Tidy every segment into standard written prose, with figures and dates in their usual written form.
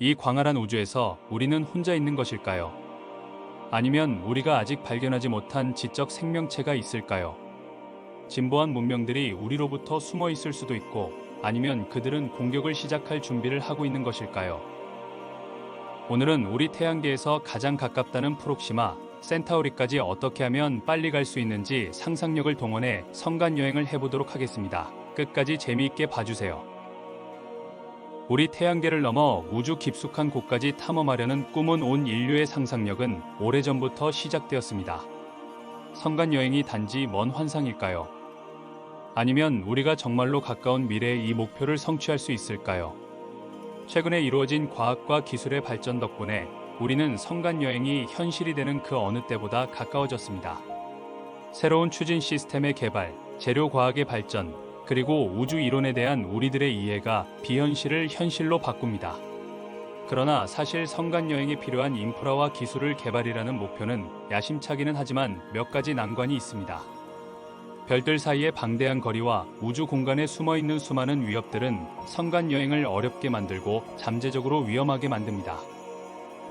이 광활한 우주에서 우리는 혼자 있는 것일까요? 아니면 우리가 아직 발견하지 못한 지적 생명체가 있을까요? 진보한 문명들이 우리로부터 숨어 있을 수도 있고, 아니면 그들은 공격을 시작할 준비를 하고 있는 것일까요? 오늘은 우리 태양계에서 가장 가깝다는 프록시마, 센타우리까지 어떻게 하면 빨리 갈 수 있는지 상상력을 동원해 성간 여행을 해보도록 하겠습니다. 끝까지 재미있게 봐주세요. 우리 태양계를 넘어 우주 깊숙한 곳까지 탐험하려는 꿈은 온 인류의 상상력은 오래전부터 시작되었습니다. 성간 여행이 단지 먼 환상일까요? 아니면 우리가 정말로 가까운 미래의 이 목표를 성취할 수 있을까요? 최근에 이루어진 과학과 기술의 발전 덕분에 우리는 성간 여행이 현실이 되는 그 어느 때보다 가까워졌습니다. 새로운 추진 시스템의 개발, 재료 과학의 발전, 그리고 우주 이론에 대한 우리들의 이해가 비현실을 현실로 바꿉니다. 그러나 사실 성간 여행에 필요한 인프라와 기술을 개발이라는 목표는 야심차기는 하지만 몇 가지 난관이 있습니다. 별들 사이의 방대한 거리와 우주 공간에 숨어있는 수많은 위협들은 성간 여행을 어렵게 만들고 잠재적으로 위험하게 만듭니다.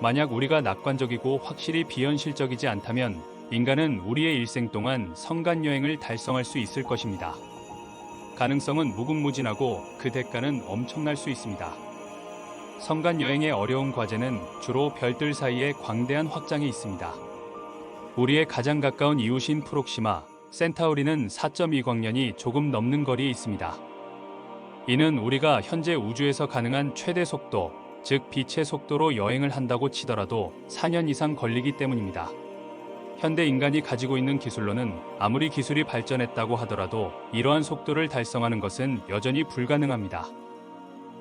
만약 우리가 낙관적이고 확실히 비현실적이지 않다면 인간은 우리의 일생 동안 성간 여행을 달성할 수 있을 것입니다. 가능성은 무궁무진하고 그 대가는 엄청날 수 있습니다. 성간 여행의 어려운 과제는 주로 별들 사이의 광대한 확장에 있습니다. 우리의 가장 가까운 이웃인 프록시마, 센타우리는 4.2광년이 조금 넘는 거리에 있습니다. 이는 우리가 현재 우주에서 가능한 최대 속도, 즉 빛의 속도로 여행을 한다고 치더라도 4년 이상 걸리기 때문입니다. 현대 인간이 가지고 있는 기술로는 아무리 기술이 발전했다고 하더라도 이러한 속도를 달성하는 것은 여전히 불가능합니다.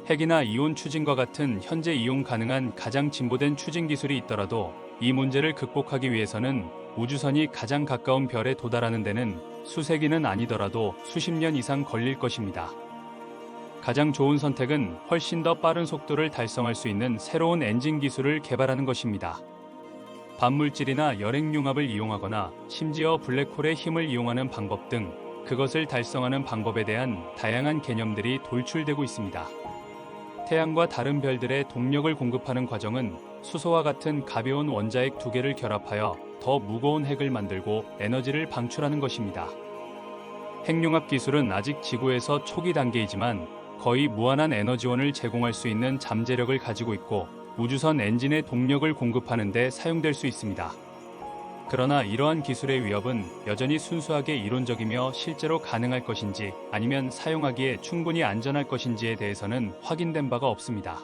핵이나 이온 추진과 같은 현재 이용 가능한 가장 진보된 추진 기술이 있더라도 이 문제를 극복하기 위해서는 우주선이 가장 가까운 별에 도달하는 데는 수세기는 아니더라도 수십 년 이상 걸릴 것입니다. 가장 좋은 선택은 훨씬 더 빠른 속도를 달성할 수 있는 새로운 엔진 기술을 개발하는 것입니다. 반물질이나 열핵융합을 이용하거나 심지어 블랙홀의 힘을 이용하는 방법 등 그것을 달성하는 방법에 대한 다양한 개념들이 돌출되고 있습니다. 태양과 다른 별들의 동력을 공급하는 과정은 수소와 같은 가벼운 원자핵 두 개를 결합하여 더 무거운 핵을 만들고 에너지를 방출하는 것입니다. 핵융합 기술은 아직 지구에서 초기 단계이지만 거의 무한한 에너지원을 제공할 수 있는 잠재력을 가지고 있고 우주선 엔진의 동력을 공급하는 데 사용될 수 있습니다. 그러나 이러한 기술의 위협은 여전히 순수하게 이론적이며 실제로 가능할 것인지 아니면 사용하기에 충분히 안전할 것인지에 대해서는 확인된 바가 없습니다.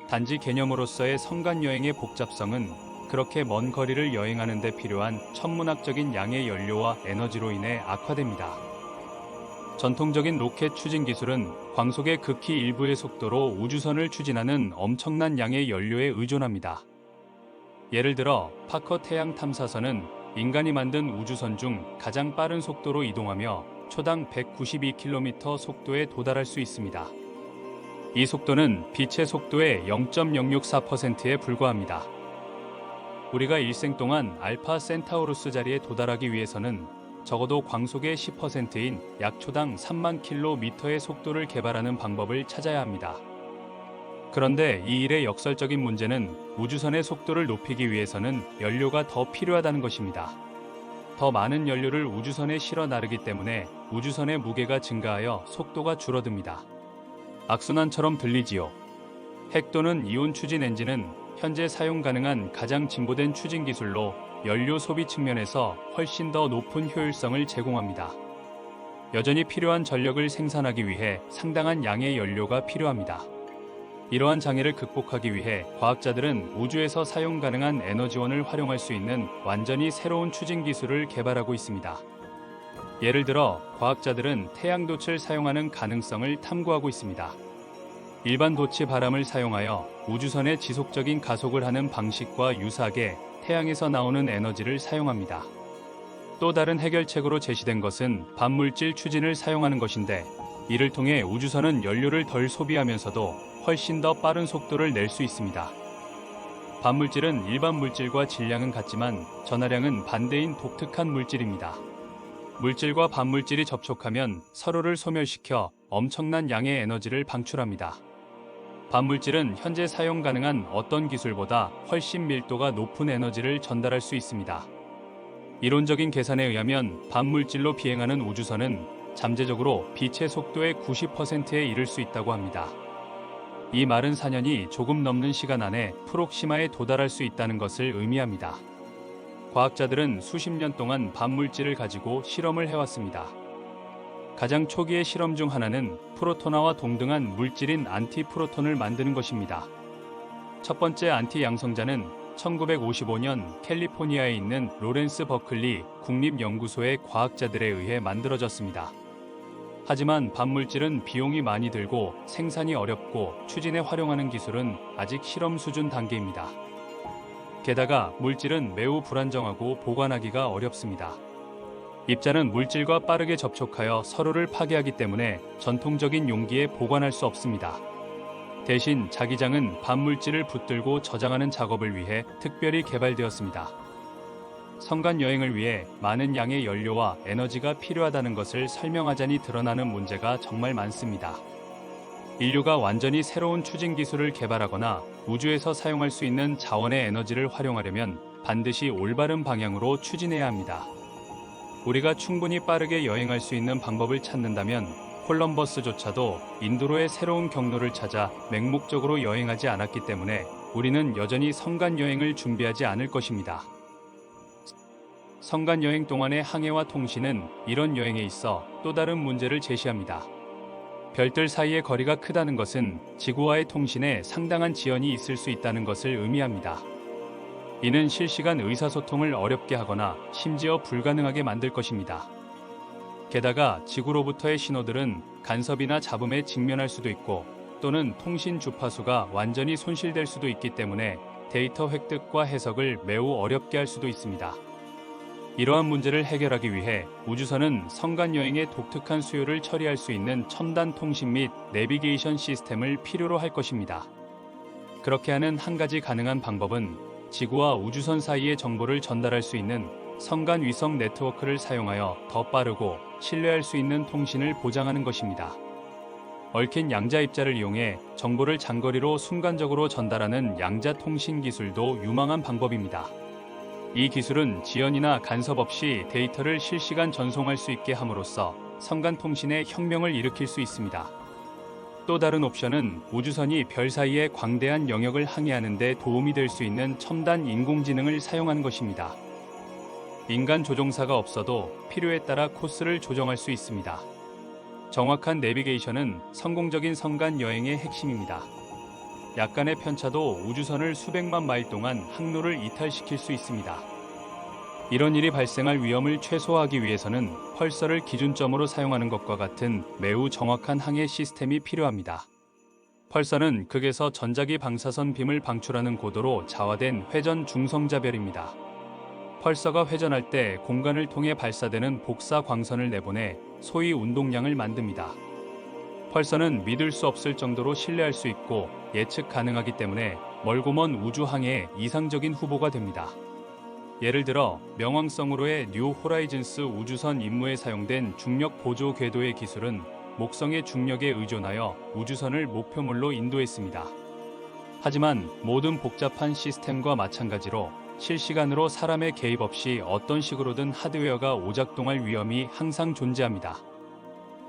단지 개념으로서의 성간 여행의 복잡성은 그렇게 먼 거리를 여행하는 데 필요한 천문학적인 양의 연료와 에너지로 인해 악화됩니다. 전통적인 로켓 추진 기술은 광속의 극히 일부의 속도로 우주선을 추진하는 엄청난 양의 연료에 의존합니다. 예를 들어 파커 태양 탐사선은 인간이 만든 우주선 중 가장 빠른 속도로 이동하며 초당 192km 속도에 도달할 수 있습니다. 이 속도는 빛의 속도의 0.064%에 불과합니다. 우리가 일생 동안 알파 센타우루스 자리에 도달하기 위해서는 적어도 광속의 10%인 약 초당 3만 킬로미터의 속도를 개발하는 방법을 찾아야 합니다. 그런데 이 일의 역설적인 문제는 우주선의 속도를 높이기 위해서는 연료가 더 필요하다는 것입니다. 더 많은 연료를 우주선에 실어 나르기 때문에 우주선의 무게가 증가하여 속도가 줄어듭니다. 악순환처럼 들리지요. 핵 또는 이온 추진 엔진은 현재 사용 가능한 가장 진보된 추진 기술로 연료 소비 측면에서 훨씬 더 높은 효율성을 제공합니다. 여전히 필요한 전력을 생산하기 위해 상당한 양의 연료가 필요합니다. 이러한 장애를 극복하기 위해 과학자들은 우주에서 사용 가능한 에너지원을 활용할 수 있는 완전히 새로운 추진 기술을 개발하고 있습니다. 예를 들어 과학자들은 태양돛을 사용하는 가능성을 탐구하고 있습니다. 일반 돛이 바람을 사용하여 우주선의 지속적인 가속을 하는 방식과 유사하게 태양에서 나오는 에너지를 사용합니다. 또 다른 해결책으로 제시된 것은 반물질 추진을 사용하는 것인데 이를 통해 우주선은 연료를 덜 소비하면서도 훨씬 더 빠른 속도를 낼 수 있습니다. 반물질은 일반 물질과 질량은 같지만 전하량은 반대인 독특한 물질입니다. 물질과 반물질이 접촉하면 서로를 소멸시켜 엄청난 양의 에너지를 방출합니다. 반물질은 현재 사용 가능한 어떤 기술보다 훨씬 밀도가 높은 에너지를 전달할 수 있습니다. 이론적인 계산에 의하면 반물질로 비행하는 우주선은 잠재적으로 빛의 속도의 90%에 이를 수 있다고 합니다. 이 말은 4년이 조금 넘는 시간 안에 프록시마에 도달할 수 있다는 것을 의미합니다. 과학자들은 수십 년 동안 반물질을 가지고 실험을 해왔습니다. 가장 초기의 실험 중 하나는 프로토나와 동등한 물질인 안티프로톤을 만드는 것입니다. 첫 번째 안티 양성자는 1955년 캘리포니아에 있는 로렌스 버클리 국립연구소의 과학자들에 의해 만들어졌습니다. 하지만 반물질은 비용이 많이 들고 생산이 어렵고 추진에 활용하는 기술은 아직 실험 수준 단계입니다. 게다가 물질은 매우 불안정하고 보관하기가 어렵습니다. 입자는 물질과 빠르게 접촉하여 서로를 파괴하기 때문에 전통적인 용기에 보관할 수 없습니다. 대신 자기장은 반물질을 붙들고 저장하는 작업을 위해 특별히 개발되었습니다. 성간 여행을 위해 많은 양의 연료와 에너지가 필요하다는 것을 설명하자니 드러나는 문제가 정말 많습니다. 인류가 완전히 새로운 추진 기술을 개발하거나 우주에서 사용할 수 있는 자원의 에너지를 활용하려면 반드시 올바른 방향으로 추진해야 합니다. 우리가 충분히 빠르게 여행할 수 있는 방법을 찾는다면 콜럼버스조차도 인도로의 새로운 경로를 찾아 맹목적으로 여행하지 않았기 때문에 우리는 여전히 성간 여행을 준비하지 않을 것입니다. 성간 여행 동안의 항해와 통신은 이런 여행에 있어 또 다른 문제를 제시합니다. 별들 사이의 거리가 크다는 것은 지구와의 통신에 상당한 지연이 있을 수 있다는 것을 의미합니다. 이는 실시간 의사소통을 어렵게 하거나 심지어 불가능하게 만들 것입니다. 게다가 지구로부터의 신호들은 간섭이나 잡음에 직면할 수도 있고 또는 통신 주파수가 완전히 손실될 수도 있기 때문에 데이터 획득과 해석을 매우 어렵게 할 수도 있습니다. 이러한 문제를 해결하기 위해 우주선은 성간 여행의 독특한 수요를 처리할 수 있는 첨단 통신 및 내비게이션 시스템을 필요로 할 것입니다. 그렇게 하는 한 가지 가능한 방법은 지구와 우주선 사이의 정보를 전달할 수 있는 성간 위성 네트워크를 사용하여 더 빠르고 신뢰할 수 있는 통신을 보장하는 것입니다. 얽힌 양자 입자를 이용해 정보를 장거리로 순간적으로 전달하는 양자 통신 기술도 유망한 방법입니다. 이 기술은 지연이나 간섭 없이 데이터를 실시간 전송할 수 있게 함으로써 성간 통신에 혁명을 일으킬 수 있습니다. 또 다른 옵션은 우주선이 별 사이의 광대한 영역을 항해하는 데 도움이 될 수 있는 첨단 인공지능을 사용하는 것입니다. 인간 조종사가 없어도 필요에 따라 코스를 조정할 수 있습니다. 정확한 내비게이션은 성공적인 성간 여행의 핵심입니다. 약간의 편차도 우주선을 수백만 마일 동안 항로를 이탈시킬 수 있습니다. 이런 일이 발생할 위험을 최소화하기 위해서는 펄서를 기준점으로 사용하는 것과 같은 매우 정확한 항해 시스템이 필요합니다. 펄서는 극에서 전자기 방사선 빔을 방출하는 고도로 자화된 회전 중성자별입니다. 펄서가 회전할 때 공간을 통해 발사되는 복사 광선을 내보내 소위 운동량을 만듭니다. 펄서는 믿을 수 없을 정도로 신뢰할 수 있고 예측 가능하기 때문에 멀고 먼 우주 항해에 이상적인 후보가 됩니다. 예를 들어 명왕성으로의 뉴 호라이즌스 우주선 임무에 사용된 중력 보조 궤도의 기술은 목성의 중력에 의존하여 우주선을 목표물로 인도했습니다. 하지만 모든 복잡한 시스템과 마찬가지로 실시간으로 사람의 개입 없이 어떤 식으로든 하드웨어가 오작동할 위험이 항상 존재합니다.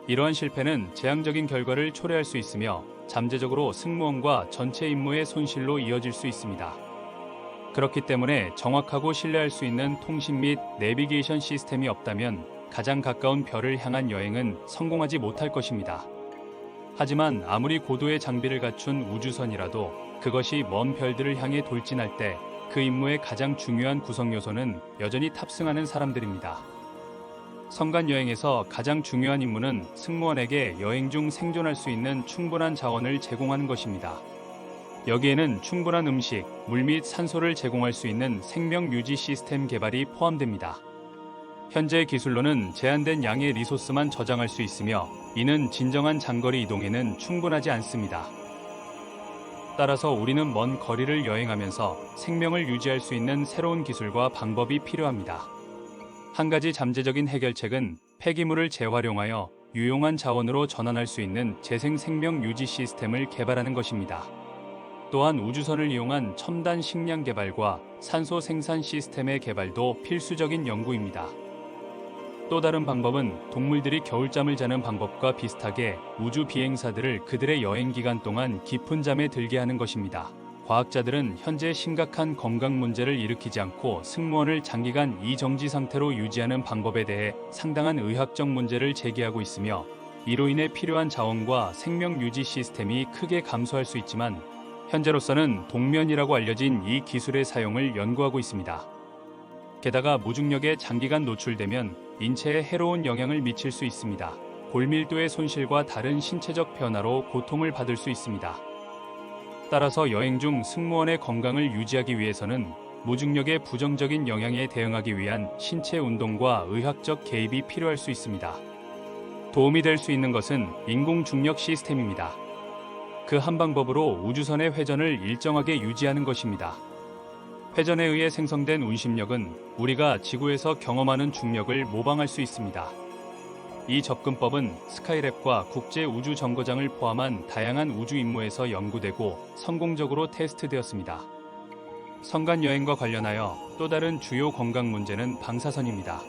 이러한 실패는 재앙적인 결과를 초래할 수 있으며 잠재적으로 승무원과 전체 임무의 손실로 이어질 수 있습니다. 그렇기 때문에 정확하고 신뢰할 수 있는 통신 및 내비게이션 시스템이 없다면 가장 가까운 별을 향한 여행은 성공하지 못할 것입니다. 하지만 아무리 고도의 장비를 갖춘 우주선이라도 그것이 먼 별들을 향해 돌진할 때 그 임무의 가장 중요한 구성 요소는 여전히 탑승하는 사람들입니다. 성간 여행에서 가장 중요한 임무는 승무원에게 여행 중 생존할 수 있는 충분한 자원을 제공하는 것입니다. 여기에는 충분한 음식, 물 및 산소를 제공할 수 있는 생명 유지 시스템 개발이 포함됩니다. 현재 기술로는 제한된 양의 리소스만 저장할 수 있으며 이는 진정한 장거리 이동에는 충분하지 않습니다. 따라서 우리는 먼 거리를 여행하면서 생명을 유지할 수 있는 새로운 기술과 방법이 필요합니다. 한 가지 잠재적인 해결책은 폐기물을 재활용하여 유용한 자원으로 전환할 수 있는 재생 생명 유지 시스템을 개발하는 것입니다. 또한 우주선을 이용한 첨단 식량 개발과 산소 생산 시스템의 개발도 필수적인 연구입니다. 또 다른 방법은 동물들이 겨울잠을 자는 방법과 비슷하게 우주 비행사들을 그들의 여행 기간 동안 깊은 잠에 들게 하는 것입니다. 과학자들은 현재 심각한 건강 문제를 일으키지 않고 승무원을 장기간 이정지 상태로 유지하는 방법에 대해 상당한 의학적 문제를 제기하고 있으며, 이로 인해 필요한 자원과 생명 유지 시스템이 크게 감소할 수 있지만, 현재로서는 동면이라고 알려진 이 기술의 사용을 연구하고 있습니다. 게다가 무중력에 장기간 노출되면 인체에 해로운 영향을 미칠 수 있습니다. 골밀도의 손실과 다른 신체적 변화로 고통을 받을 수 있습니다. 따라서 여행 중 승무원의 건강을 유지하기 위해서는 무중력의 부정적인 영향에 대응하기 위한 신체 운동과 의학적 개입이 필요할 수 있습니다. 도움이 될 수 있는 것은 인공 중력 시스템입니다. 그 한 방법으로 우주선의 회전을 일정하게 유지하는 것입니다. 회전에 의해 생성된 운심력은 우리가 지구에서 경험하는 중력을 모방할 수 있습니다. 이 접근법은 스카이랩과 국제 우주 정거장을 포함한 다양한 우주 임무에서 연구되고 성공적으로 테스트되었습니다. 성간 여행과 관련하여 또 다른 주요 건강 문제는 방사선입니다.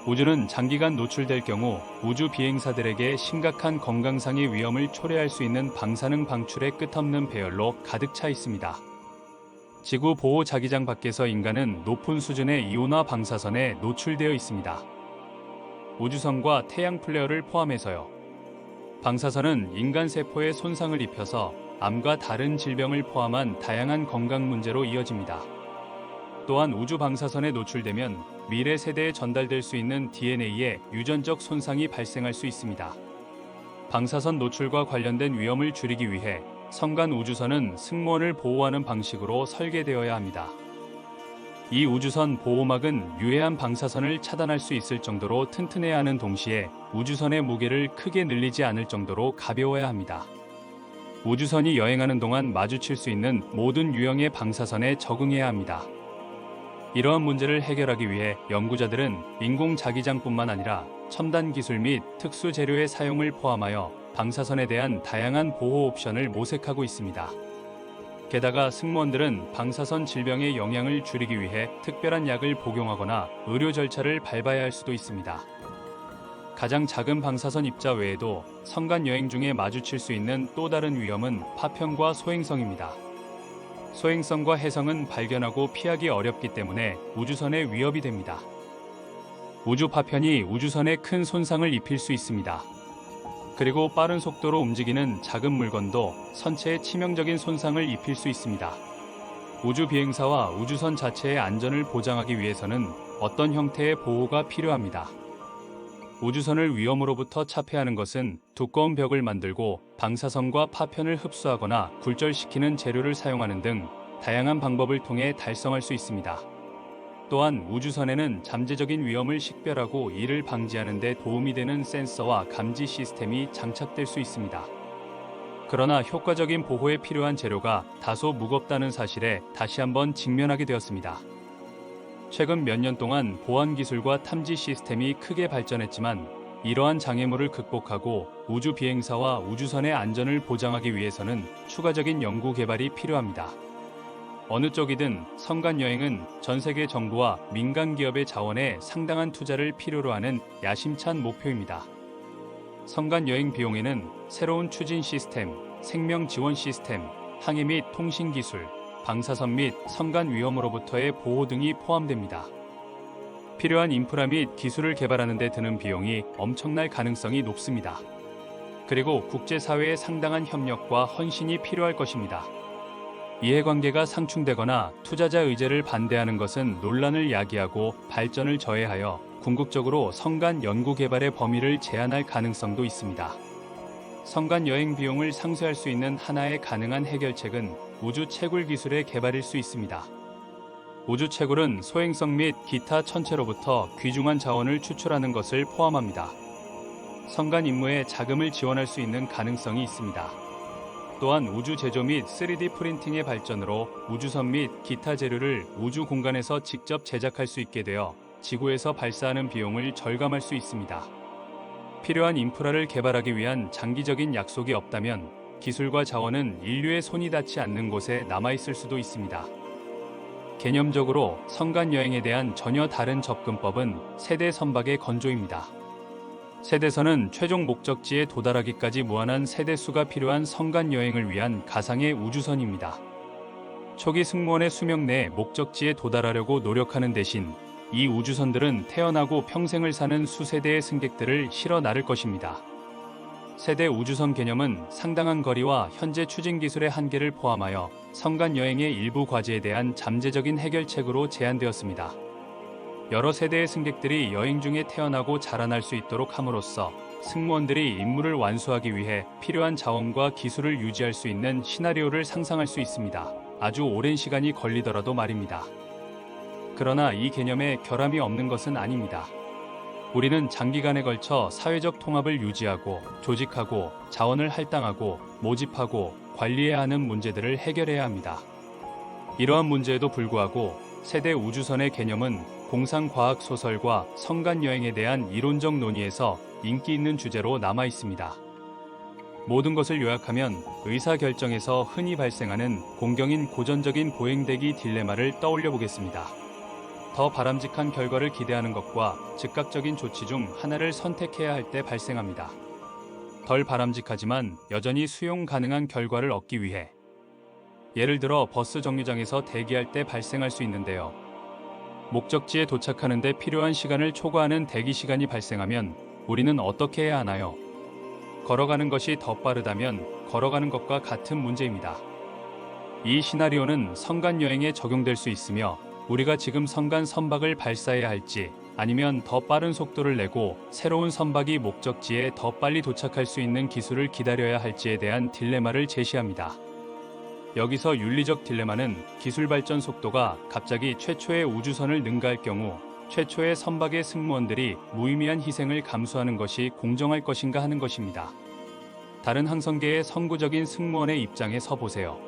우주는 장기간 노출될 경우 우주 비행사들에게 심각한 건강상의 위험을 초래할 수 있는 방사능 방출의 끝없는 배열로 가득 차 있습니다. 지구 보호 자기장 밖에서 인간은 높은 수준의 이온화 방사선에 노출되어 있습니다. 우주선과 태양 플레어를 포함해서요. 방사선은 인간 세포에 손상을 입혀서 암과 다른 질병을 포함한 다양한 건강 문제로 이어집니다. 또한 우주 방사선에 노출되면 미래 세대에 전달될 수 있는 DNA에 유전적 손상이 발생할 수 있습니다. 방사선 노출과 관련된 위험을 줄이기 위해 성간 우주선은 승무원을 보호하는 방식으로 설계되어야 합니다. 이 우주선 보호막은 유해한 방사선을 차단할 수 있을 정도로 튼튼해야 하는 동시에 우주선의 무게를 크게 늘리지 않을 정도로 가벼워야 합니다. 우주선이 여행하는 동안 마주칠 수 있는 모든 유형의 방사선에 적응해야 합니다. 이러한 문제를 해결하기 위해 연구자들은 인공 자기장뿐만 아니라 첨단 기술 및 특수 재료의 사용을 포함하여 방사선에 대한 다양한 보호 옵션을 모색하고 있습니다. 게다가 승무원들은 방사선 질병의 영향을 줄이기 위해 특별한 약을 복용하거나 의료 절차를 밟아야 할 수도 있습니다. 가장 작은 방사선 입자 외에도 성간 여행 중에 마주칠 수 있는 또 다른 위험은 파편과 소행성입니다. 소행성과 해성은 발견하고 피하기 어렵기 때문에 우주선의 위협이 됩니다. 우주 파편이 우주선에 큰 손상을 입힐 수 있습니다. 그리고 빠른 속도로 움직이는 작은 물건도 선체에 치명적인 손상을 입힐 수 있습니다. 우주 비행사와 우주선 자체의 안전을 보장하기 위해서는 어떤 형태의 보호가 필요합니다. 우주선을 위험으로부터 차폐하는 것은 두꺼운 벽을 만들고 방사선과 파편을 흡수하거나 굴절시키는 재료를 사용하는 등 다양한 방법을 통해 달성할 수 있습니다. 또한 우주선에는 잠재적인 위험을 식별하고 이를 방지하는 데 도움이 되는 센서와 감지 시스템이 장착될 수 있습니다. 그러나 효과적인 보호에 필요한 재료가 다소 무겁다는 사실에 다시 한번 직면하게 되었습니다. 최근 몇 년 동안 보안 기술과 탐지 시스템이 크게 발전했지만 이러한 장애물을 극복하고 우주 비행사와 우주선의 안전을 보장하기 위해서는 추가적인 연구 개발이 필요합니다. 어느 쪽이든 성간 여행은 전 세계 정부와 민간 기업의 자원에 상당한 투자를 필요로 하는 야심찬 목표입니다. 성간 여행 비용에는 새로운 추진 시스템, 생명 지원 시스템, 항해 및 통신 기술, 방사선 및 성간 위험으로부터의 보호 등이 포함됩니다. 필요한 인프라 및 기술을 개발하는 데 드는 비용이 엄청날 가능성이 높습니다. 그리고 국제사회의 상당한 협력과 헌신이 필요할 것입니다. 이해관계가 상충되거나 투자자 의제를 반대하는 것은 논란을 야기하고 발전을 저해하여 궁극적으로 성간 연구 개발의 범위를 제한할 가능성도 있습니다. 성간 여행 비용을 상쇄할 수 있는 하나의 가능한 해결책은 우주 채굴 기술의 개발일 수 있습니다. 우주 채굴은 소행성 및 기타 천체로부터 귀중한 자원을 추출하는 것을 포함합니다. 성간 임무에 자금을 지원할 수 있는 가능성이 있습니다. 또한 우주 제조 및 3D 프린팅의 발전으로 우주선 및 기타 재료를 우주 공간에서 직접 제작할 수 있게 되어 지구에서 발사하는 비용을 절감할 수 있습니다. 필요한 인프라를 개발하기 위한 장기적인 약속이 없다면 기술과 자원은 인류의 손이 닿지 않는 곳에 남아있을 수도 있습니다. 개념적으로 성간 여행에 대한 전혀 다른 접근법은 세대 선박의 건조입니다. 세대선은 최종 목적지에 도달하기까지 무한한 세대수가 필요한 성간 여행을 위한 가상의 우주선입니다. 초기 승무원의 수명 내에 목적지에 도달하려고 노력하는 대신 이 우주선들은 태어나고 평생을 사는 수세대의 승객들을 실어 나를 것입니다. 세대 우주선 개념은 상당한 거리와 현재 추진 기술의 한계를 포함하여 성간 여행의 일부 과제에 대한 잠재적인 해결책으로 제안되었습니다. 여러 세대의 승객들이 여행 중에 태어나고 자라날 수 있도록 함으로써 승무원들이 임무를 완수하기 위해 필요한 자원과 기술을 유지할 수 있는 시나리오를 상상할 수 있습니다. 아주 오랜 시간이 걸리더라도 말입니다. 그러나 이 개념에 결함이 없는 것은 아닙니다. 우리는 장기간에 걸쳐 사회적 통합을 유지하고 조직하고 자원을 할당하고 모집하고 관리해야 하는 문제들을 해결해야 합니다. 이러한 문제에도 불구하고 세대 우주선의 개념은 공상과학 소설과 성간 여행에 대한 이론적 논의에서 인기 있는 주제로 남아 있습니다. 모든 것을 요약하면 의사결정에서 흔히 발생하는 공경인 고전적인 보행대기 딜레마를 떠올려 보겠습니다. 더 바람직한 결과를 기대하는 것과 즉각적인 조치 중 하나를 선택해야 할 때 발생합니다. 덜 바람직하지만 여전히 수용 가능한 결과를 얻기 위해 예를 들어 버스 정류장에서 대기할 때 발생할 수 있는데요. 목적지에 도착하는 데 필요한 시간을 초과하는 대기 시간이 발생하면 우리는 어떻게 해야 하나요? 걸어가는 것이 더 빠르다면 걸어가는 것과 같은 문제입니다. 이 시나리오는 성간 여행에 적용될 수 있으며 우리가 지금 성간 선박을 발사해야 할지 아니면 더 빠른 속도를 내고 새로운 선박이 목적지에 더 빨리 도착할 수 있는 기술을 기다려야 할지에 대한 딜레마를 제시합니다. 여기서 윤리적 딜레마는 기술 발전 속도가 갑자기 최초의 우주선을 능가할 경우 최초의 선박의 승무원들이 무의미한 희생을 감수하는 것이 공정할 것인가 하는 것입니다. 다른 항성계의 선구적인 승무원의 입장에 서 보세요.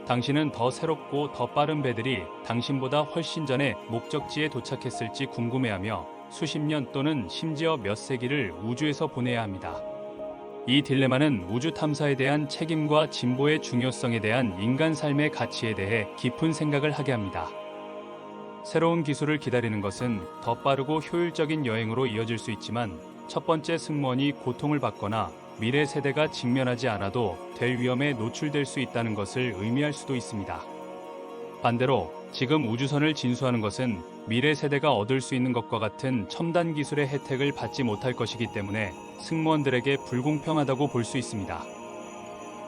당신은 더 새롭고 더 빠른 배들이 당신보다 훨씬 전에 목적지에 도착했을지 궁금해하며 수십 년 또는 심지어 몇 세기를 우주에서 보내야 합니다. 이 딜레마는 우주 탐사에 대한 책임과 진보의 중요성에 대한 인간 삶의 가치에 대해 깊은 생각을 하게 합니다. 새로운 기술을 기다리는 것은 더 빠르고 효율적인 여행으로 이어질 수 있지만 첫 번째 승무원이 고통을 받거나 미래 세대가 직면하지 않아도 될 위험에 노출될 수 있다는 것을 의미할 수도 있습니다. 반대로 지금 우주선을 진수하는 것은 미래 세대가 얻을 수 있는 것과 같은 첨단 기술의 혜택을 받지 못할 것이기 때문에 승무원들에게 불공평하다고 볼 수 있습니다.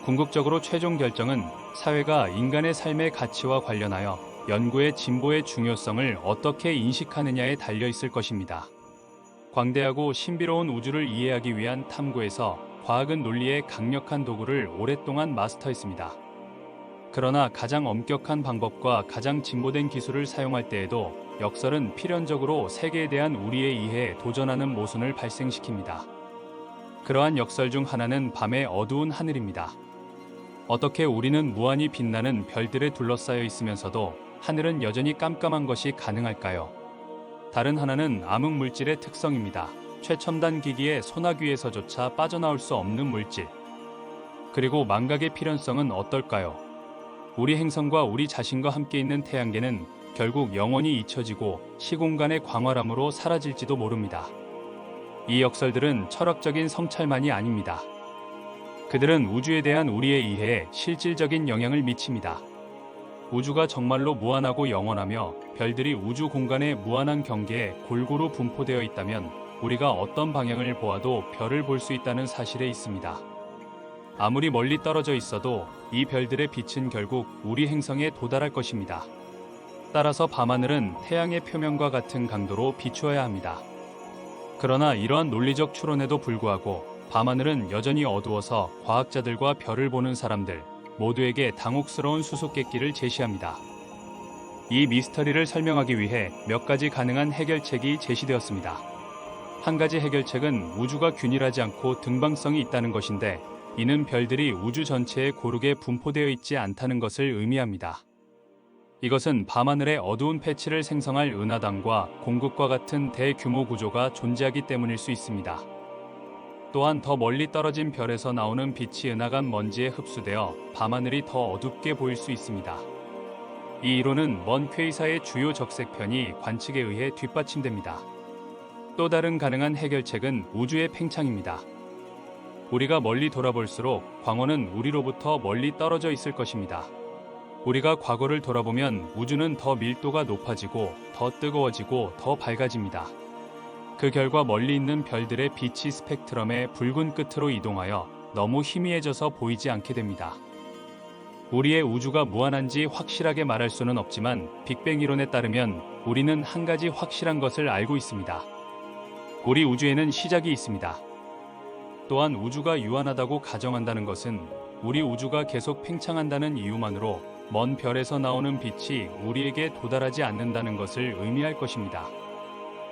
궁극적으로 최종 결정은 사회가 인간의 삶의 가치와 관련하여 연구의 진보의 중요성을 어떻게 인식하느냐에 달려 있을 것입니다. 광대하고 신비로운 우주를 이해하기 위한 탐구에서 과학은 논리의 강력한 도구를 오랫동안 마스터했습니다. 그러나 가장 엄격한 방법과 가장 진보된 기술을 사용할 때에도 역설은 필연적으로 세계에 대한 우리의 이해에 도전하는 모순을 발생시킵니다. 그러한 역설 중 하나는 밤의 어두운 하늘입니다. 어떻게 우리는 무한히 빛나는 별들에 둘러싸여 있으면서도 하늘은 여전히 깜깜한 것이 가능할까요? 다른 하나는 암흑 물질의 특성입니다. 최첨단 기기의 소나귀에서조차 빠져나올 수 없는 물질. 그리고 망각의 필연성은 어떨까요? 우리 행성과 우리 자신과 함께 있는 태양계는 결국 영원히 잊혀지고 시공간의 광활함으로 사라질지도 모릅니다. 이 역설들은 철학적인 성찰만이 아닙니다. 그들은 우주에 대한 우리의 이해에 실질적인 영향을 미칩니다. 우주가 정말로 무한하고 영원하며 별들이 우주 공간의 무한한 경계에 골고루 분포되어 있다면 우리가 어떤 방향을 보아도 별을 볼 수 있다는 사실에 있습니다. 아무리 멀리 떨어져 있어도 이 별들의 빛은 결국 우리 행성에 도달할 것입니다. 따라서 밤하늘은 태양의 표면과 같은 강도로 비추어야 합니다. 그러나 이러한 논리적 추론에도 불구하고 밤하늘은 여전히 어두워서 과학자들과 별을 보는 사람들 모두에게 당혹스러운 수수께끼를 제시합니다. 이 미스터리를 설명하기 위해 몇 가지 가능한 해결책이 제시되었습니다. 한 가지 해결책은 우주가 균일하지 않고 등방성이 있다는 것인데 이는 별들이 우주 전체에 고르게 분포되어 있지 않다는 것을 의미합니다. 이것은 밤하늘의 어두운 패치를 생성할 은하당과 공극과 같은 대규모 구조가 존재하기 때문일 수 있습니다. 또한 더 멀리 떨어진 별에서 나오는 빛이 은하간 먼지에 흡수되어 밤하늘이 더 어둡게 보일 수 있습니다. 이 이론은 먼 퀘이사의 주요 적색편이 관측에 의해 뒷받침됩니다. 또 다른 가능한 해결책은 우주의 팽창입니다. 우리가 멀리 돌아볼수록 광원은 우리로부터 멀리 떨어져 있을 것입니다. 우리가 과거를 돌아보면 우주는 더 밀도가 높아지고 더 뜨거워지고 더 밝아집니다. 그 결과 멀리 있는 별들의 빛이 스펙트럼의 붉은 끝으로 이동하여 너무 희미해져서 보이지 않게 됩니다. 우리의 우주가 무한한지 확실하게 말할 수는 없지만 빅뱅 이론에 따르면 우리는 한 가지 확실한 것을 알고 있습니다. 우리 우주에는 시작이 있습니다. 또한 우주가 유한하다고 가정한다는 것은 우리 우주가 계속 팽창한다는 이유만으로 먼 별에서 나오는 빛이 우리에게 도달하지 않는다는 것을 의미할 것입니다.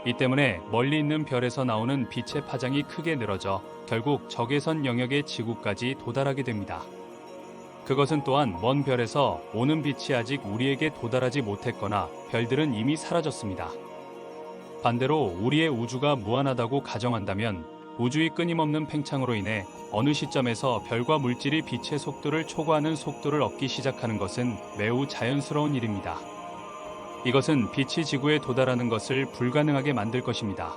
이 때문에 멀리 있는 별에서 나오는 빛의 파장이 크게 늘어져 결국 적외선 영역의 지구까지 도달하게 됩니다. 그것은 또한 먼 별에서 오는 빛이 아직 우리에게 도달하지 못했거나 별들은 이미 사라졌습니다. 반대로 우리의 우주가 무한하다고 가정한다면 우주의 끊임없는 팽창으로 인해 어느 시점에서 별과 물질이 빛의 속도를 초과하는 속도를 얻기 시작하는 것은 매우 자연스러운 일입니다. 이것은 빛이 지구에 도달하는 것을 불가능하게 만들 것입니다.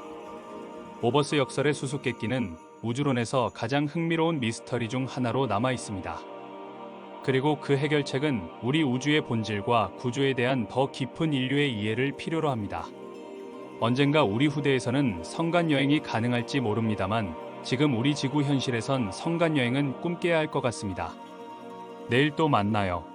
오버스 역설의 수수께끼는 우주론에서 가장 흥미로운 미스터리 중 하나로 남아 있습니다. 그리고 그 해결책은 우리 우주의 본질과 구조에 대한 더 깊은 인류의 이해를 필요로 합니다. 언젠가 우리 후대에서는 성간 여행이 가능할지 모릅니다만 지금 우리 지구 현실에선 성간 여행은 꿈깨야 할 것 같습니다. 내일 또 만나요.